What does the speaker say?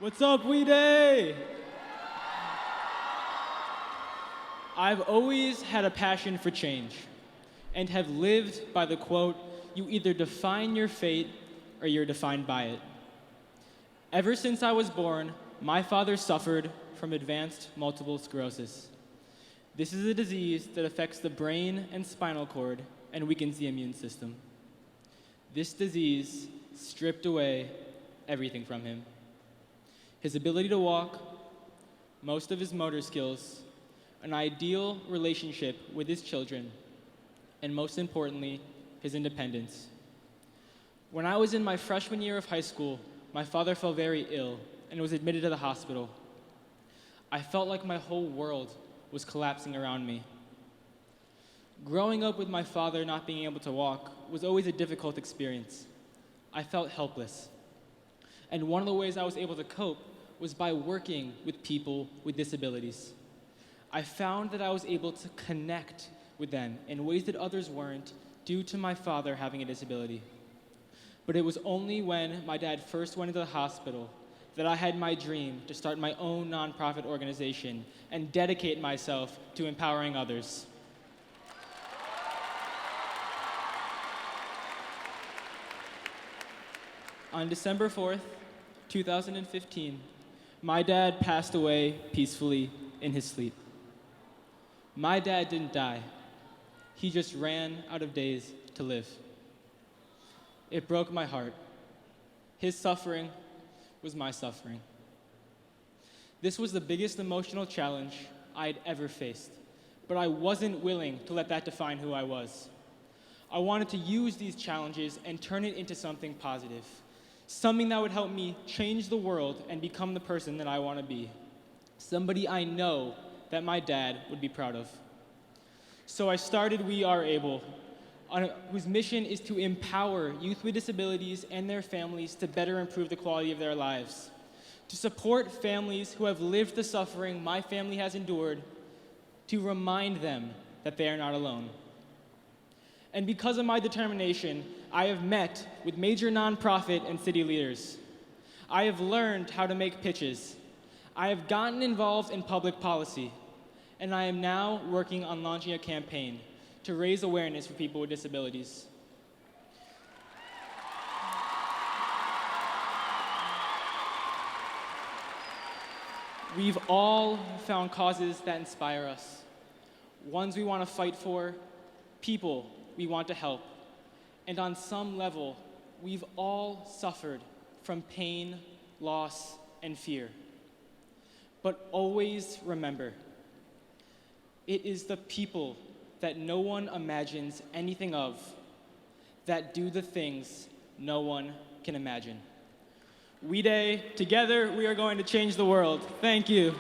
What's up, WeDay? I've always had a passion for change and have lived by the quote, "You either define your fate or you're defined by it." Ever since I was born, my father suffered from advanced multiple sclerosis. This is a disease that affects the brain and spinal cord and weakens the immune system. This disease stripped away everything from him: his ability to walk, most of his motor skills, an ideal relationship with his children, and most importantly, his independence. When I was in my freshman year of high school, my father fell very ill and was admitted to the hospital. I felt like my whole world was collapsing around me. Growing up with my father not being able to walk was always a difficult experience. I felt helpless. And one of the ways I was able to cope was by working with people with disabilities. I found that I was able to connect with them in ways that others weren't due to my father having a disability. But it was only when my dad first went into the hospital that I had my dream to start my own nonprofit organization and dedicate myself to empowering others. On December 4th, 2015, my dad passed away peacefully in his sleep. My dad didn't die. He just ran out of days to live. It broke my heart. His suffering was my suffering. This was the biggest emotional challenge I'd ever faced, but I wasn't willing to let that define who I was. I wanted to use these challenges and turn it into something positive, something that would help me change the world and become the person that I want to be, somebody I know that my dad would be proud of. So I started We Are Able, whose mission is to empower youth with disabilities and their families to better improve the quality of their lives, to support families who have lived the suffering my family has endured, to remind them that they are not alone. And because of my determination, I have met with major nonprofit and city leaders. I have learned how to make pitches. I have gotten involved in public policy, and I am now working on launching a campaign to raise awareness for people with disabilities. We've all found causes that inspire us, ones we want to fight for, people we want to help. And on some level, we've all suffered from pain, loss, and fear. But always remember, it is the people that no one imagines anything of that do the things no one can imagine. WeDay, together we are going to change the world. Thank you.